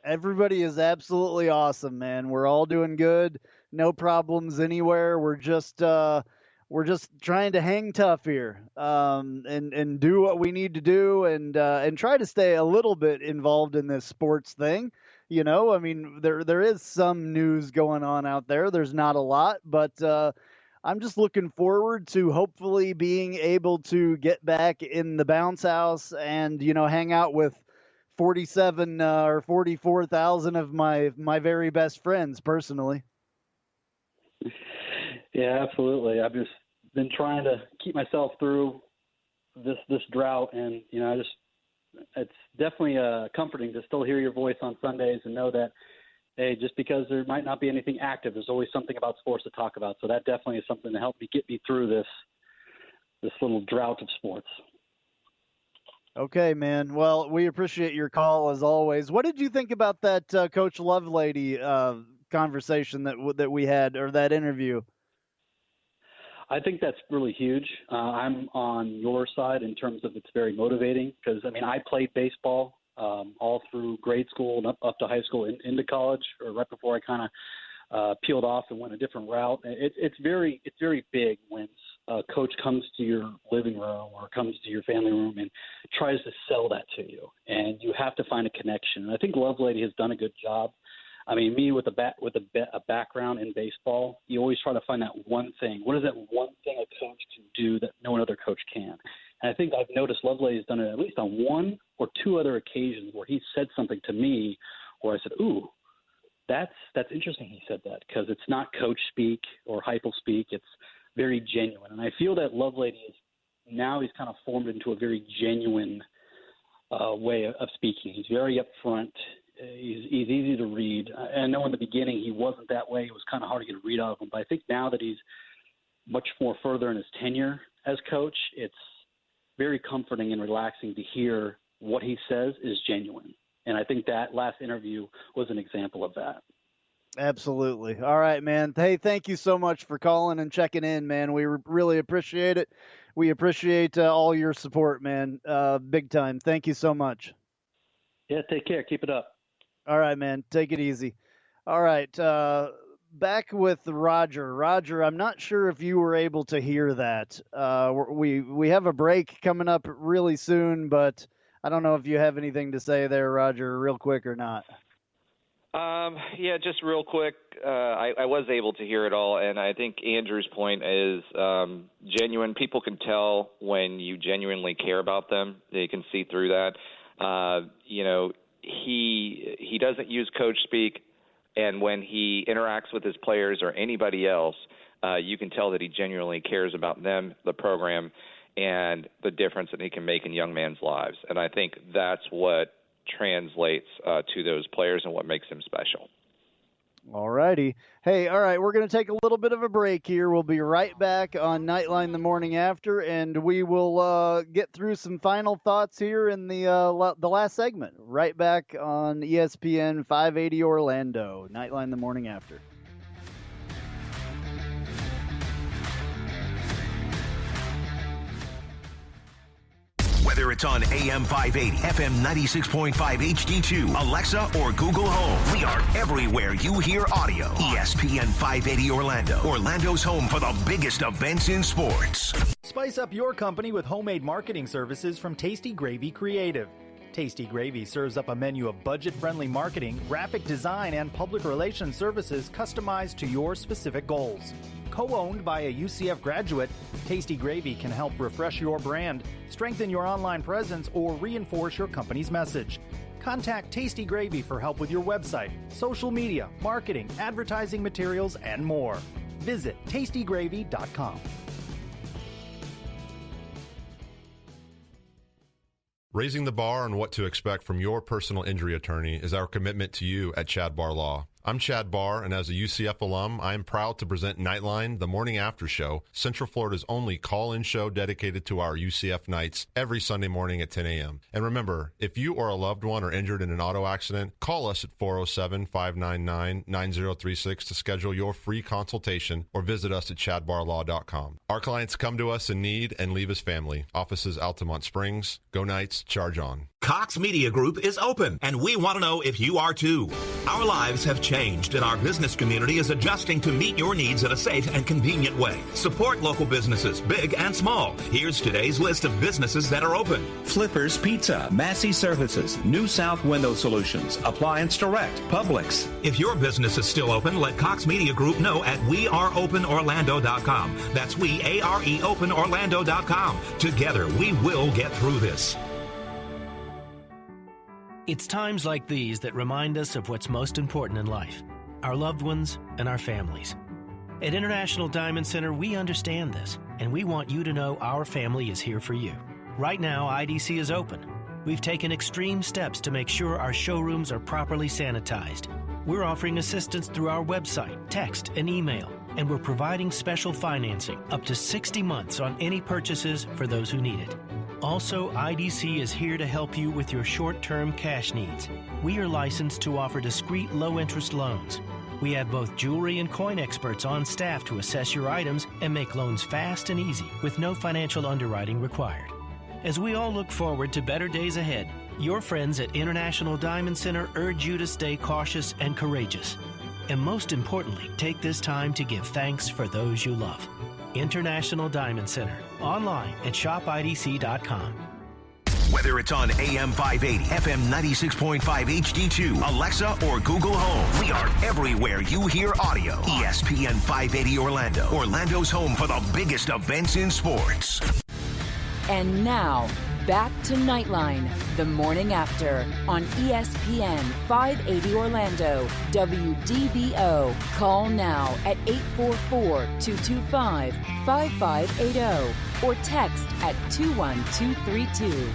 Everybody is absolutely awesome, man. We're all doing good. No problems anywhere. We're just trying to hang tough here, and do what we need to do, and try to stay a little bit involved in this sports thing. I mean, there is some news going on out there. There's not a lot, but I'm just looking forward to hopefully being able to get back in the bounce house and hang out with 47 or 44,000 of my very best friends personally. Yeah, absolutely. I've just been trying to keep myself through this drought, and it's definitely comforting to still hear your voice on Sundays and know that, hey, just because there might not be anything active, there's always something about sports to talk about. So that definitely is something to help me get me through this little drought of sports. Okay, man. Well, we appreciate your call as always. What did you think about that Coach Lovelady conversation that we had, or that interview? I think that's really huge. I'm on your side in terms of it's very motivating because, I played baseball all through grade school and up to high school and into college, or right before I kind of peeled off and went a different route. It's very big when a coach comes to your living room or comes to your family room and tries to sell that to you, and you have to find a connection. And I think Lovelady has done a good job. Me with a background in baseball, you always try to find that one thing. What is that one thing a coach can do that no other coach can? And I think I've noticed Lovelady has done it at least on one or two other occasions where he said something to me where I said, ooh, that's interesting he said that, because it's not coach speak or hypo speak. It's very genuine. And I feel that Lovelady he's kind of formed into a very genuine way of speaking. He's very upfront. He's easy to read. I know in the beginning he wasn't that way. It was kind of hard to get a read out of him. But I think now that he's much more further in his tenure as coach, it's very comforting and relaxing to hear what he says is genuine. And I think that last interview was an example of that. Absolutely. All right, man. Hey, thank you so much for calling and checking in, man. We really appreciate it. We appreciate all your support, man. Big time. Thank you so much. Yeah, take care. Keep it up. All right, man. Take it easy. All right. Back with Roger. Roger, I'm not sure if you were able to hear that. We have a break coming up really soon, but I don't know if you have anything to say there, Roger, real quick or not. Yeah, just real quick. I was able to hear it all, and I think Andrew's point is genuine. People can tell when you genuinely care about them. They can see through that. He doesn't use coach speak, and when he interacts with his players or anybody else, you can tell that he genuinely cares about them, the program, and the difference that he can make in young men's lives. And I think that's what translates to those players and what makes him special. All righty. Hey, all right, we're going to take a little bit of a break here. We'll be right back on Knightline the morning after, and we will get through some final thoughts here in the last segment. Right back on ESPN 580 Orlando, Knightline the morning after. Whether it's on AM 580, FM 96.5 HD2, Alexa, or Google Home, we are everywhere you hear audio. ESPN 580 Orlando, Orlando's home for the biggest events in sports. Spice up your company with homemade marketing services from Tasty Gravy Creative. Tasty Gravy serves up a menu of budget-friendly marketing, graphic design, and public relations services customized to your specific goals. Co-owned by a UCF graduate, Tasty Gravy can help refresh your brand, strengthen your online presence, or reinforce your company's message. Contact Tasty Gravy for help with your website, social media, marketing, advertising materials, and more. Visit tastygravy.com. Raising the bar on what to expect from your personal injury attorney is our commitment to you at Chad Barr Law. I'm Chad Barr, and as a UCF alum, I am proud to present Knightline, the morning after show, Central Florida's only call-in show dedicated to our UCF Knights every Sunday morning at 10 a.m. And remember, if you or a loved one are injured in an auto accident, call us at 407-599-9036 to schedule your free consultation or visit us at chadbarlaw.com. Our clients come to us in need and leave as family. Offices Altamont Springs. Go Knights, charge on. Cox Media Group is open, and we want to know if you are too. Our lives have changed, and our business community is adjusting to meet your needs in a safe and convenient way. Support local businesses, big and small. Here's today's list of businesses that are open. Flippers Pizza, Massey Services, New South Window Solutions, Appliance Direct, Publix. If your business is still open, let Cox Media Group know at weareopenorlando.com. That's weareopenorlando.com. Together, we will get through this. It's times like these that remind us of what's most important in life, our loved ones and our families. At International Diamond Center, we understand this, and we want you to know our family is here for you. Right now, IDC is open. We've taken extreme steps to make sure our showrooms are properly sanitized. We're offering assistance through our website, text, and email, and we're providing special financing up to 60 months on any purchases for those who need it. Also, IDC is here to help you with your short-term cash needs. We are licensed to offer discreet low-interest loans. We have both jewelry and coin experts on staff to assess your items and make loans fast and easy with no financial underwriting required. As we all look forward to better days ahead, your friends at International Diamond Center urge you to stay cautious and courageous. And most importantly, take this time to give thanks for those you love. International Diamond Center, online at shopidc.com. Whether it's on AM 580, FM 96.5 HD2, Alexa, or Google Home, we are everywhere you hear audio. ESPN 580 Orlando, Orlando's home for the biggest events in sports. And now, back to Knightline, the morning after, on ESPN 580 Orlando, WDBO. Call now at 844-225-5580 or text at 21232.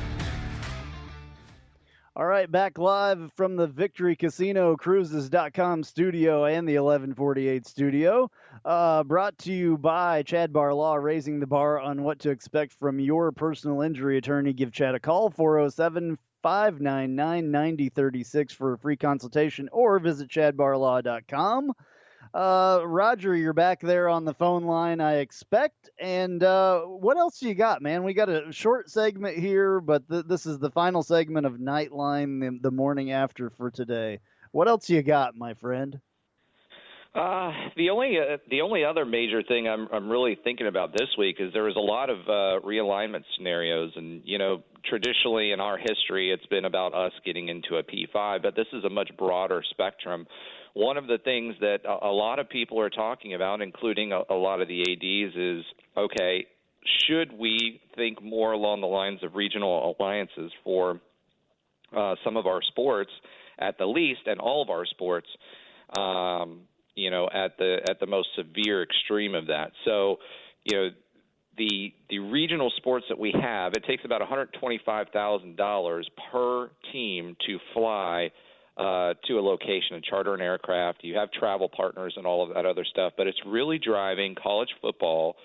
All right, back live from the Victory Casino Cruises.com studio and the 1148 studio. Brought to you by Chad Bar Law, raising the bar on what to expect from your personal injury attorney. Give Chad a call, 407-599-9036 for a free consultation, or visit chadbarlaw.com. Roger, you're back there on the phone line, I expect. And what else you got, man? We got a short segment here, but this is the final segment of Knightline, the morning after for today. What else you got, my friend? The only other major thing I'm really thinking about this week is there was a lot of realignment scenarios, and traditionally in our history it's been about us getting into a P5, but this is a much broader spectrum. One of the things that a lot of people are talking about, including a lot of the ADs, is, okay, should we think more along the lines of regional alliances for some of our sports at the least, and all of our sports, at the most severe extreme of that. So, the regional sports that we have, it takes about $125,000 per team to fly to a location and charter an aircraft. You have travel partners and all of that other stuff, but it's really driving college football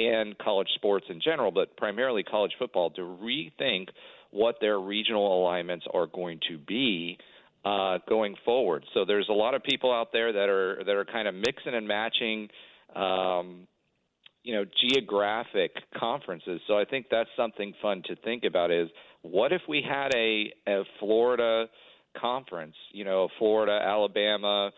and college sports in general, but primarily college football, to rethink what their regional alignments are going to be going forward. So there's a lot of people out there that are kind of mixing and matching geographic conferences. So I think that's something fun to think about, is what if we had a Florida conference, Florida, Alabama,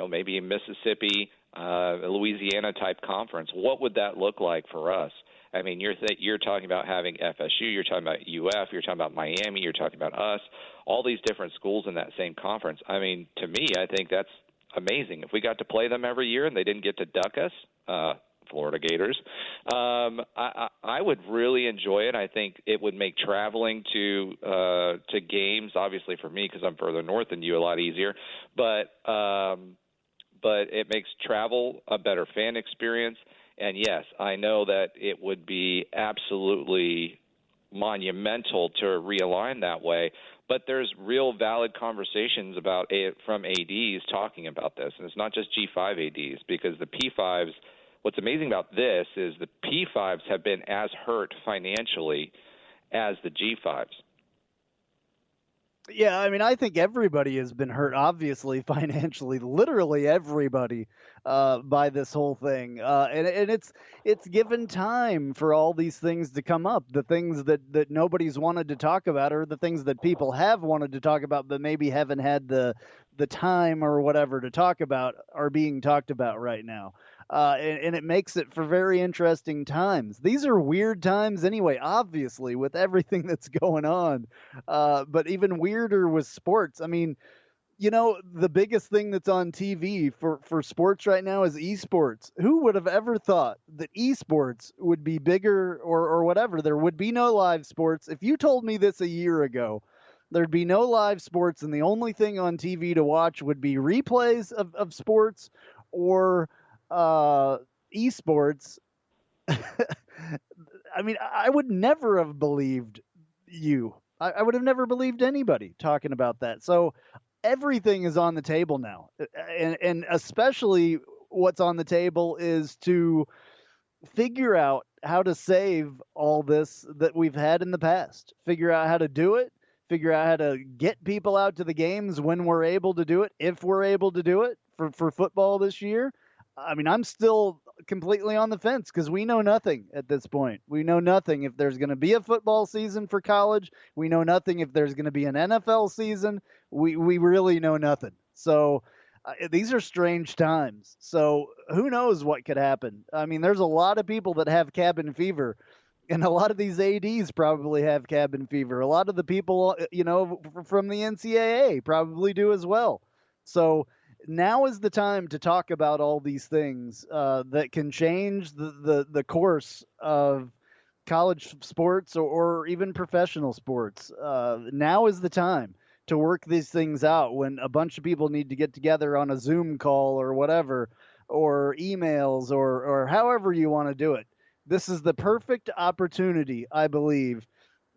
maybe in Mississippi, a Louisiana type conference. What would that look like for us? I mean, you're talking about having FSU, you're talking about UF, you're talking about Miami, you're talking about us, all these different schools in that same conference. I mean, to me, I think that's amazing. If we got to play them every year and they didn't get to duck us, Florida Gators, I would really enjoy it. I think it would make traveling to games, obviously for me because I'm further north than you, a lot easier. But it makes travel a better fan experience. And yes, I know that it would be absolutely monumental to realign that way. But there's real valid conversations about it from ADs talking about this, and it's not just G5 ADs, because the P5s. What's amazing about this is the P5s have been as hurt financially as the G5s. Yeah, I mean, I think everybody has been hurt, obviously, financially, literally everybody, by this whole thing. And it's given time for all these things to come up. The things that nobody's wanted to talk about, or the things that people have wanted to talk about but maybe haven't had the time or whatever to talk about, are being talked about right now. And it makes it for very interesting times. These are weird times anyway, obviously, with everything that's going on. But even weirder with sports. I mean, the biggest thing that's on TV for sports right now is esports. Who would have ever thought that esports would be bigger or whatever? There would be no live sports. If you told me this a year ago, There'd be no live sports, and the only thing on TV to watch would be replays of sports or esports. I mean, I would never have believed you. I would have never believed anybody talking about that. So everything is on the table now. And especially what's on the table is to figure out how to save all this that we've had in the past. Figure out how to do it. Figure out how to get people out to the games when we're able to do it, if we're able to do it for football this year. I mean, I'm still completely on the fence because we know nothing at this point. We know nothing if there's going to be a football season for college. We know nothing if there's going to be an NFL season. We really know nothing. So these are strange times. So who knows what could happen? I mean, there's a lot of people that have cabin fever, and a lot of these ADs probably have cabin fever. A lot of the people, from the NCAA probably do as well. So now is the time to talk about all these things that can change the course of college sports or even professional sports. Now is the time to work these things out when a bunch of people need to get together on a Zoom call or whatever, or emails or however you want to do it. This is the perfect opportunity, I believe,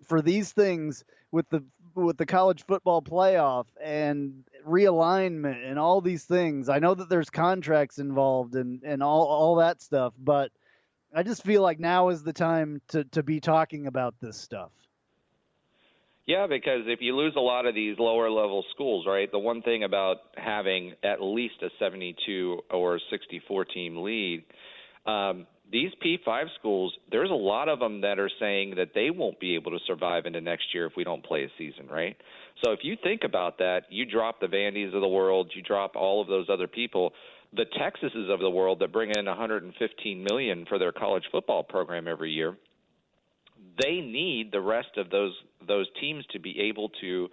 for these things with the college football playoff and realignment and all these things. I know that there's contracts involved and all that stuff, but I just feel like now is the time to be talking about this stuff. Yeah, because if you lose a lot of these lower level schools, right, the one thing about having at least a 72 or 64 team league, these P5 schools, there's a lot of them that are saying that they won't be able to survive into next year if we don't play a season, right? So if you think about that, you drop the Vandys of the world, you drop all of those other people, the Texases of the world that bring in $115 million for their college football program every year, they need the rest of those teams to be able to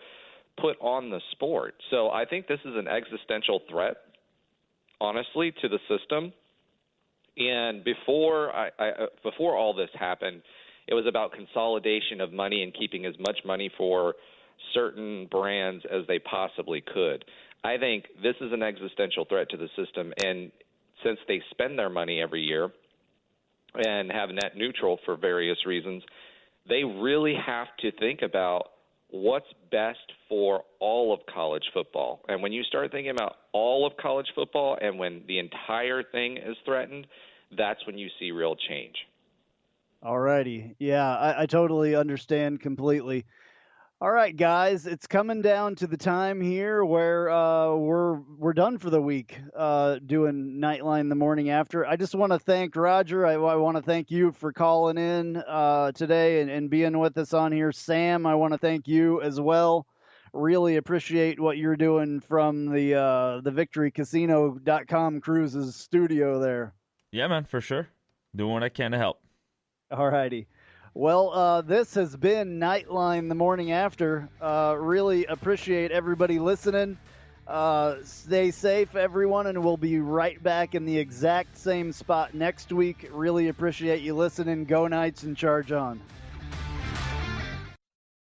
put on the sport. So I think this is an existential threat, honestly, to the system. And before all this happened, it was about consolidation of money and keeping as much money for certain brands as they possibly could. I think this is an existential threat to the system, and since they spend their money every year and have net neutral for various reasons, they really have to think about what's best for all of college football. And when you start thinking about all of college football and when the entire thing is threatened, that's when you see real change. All righty. Yeah, I totally understand completely. All right, guys, it's coming down to the time here where we're done for the week doing Knightline the morning after. I just want to thank Roger. I want to thank you for calling in today and being with us on here. Sam, I want to thank you as well. Really appreciate what you're doing from the VictoryCasino.com Cruises studio there. Yeah, man, for sure. Doing what I can to help. All righty. Well, this has been Knightline the morning after. Really appreciate everybody listening. Stay safe, everyone, and we'll be right back in the exact same spot next week. Really appreciate you listening. Go Knights and charge on.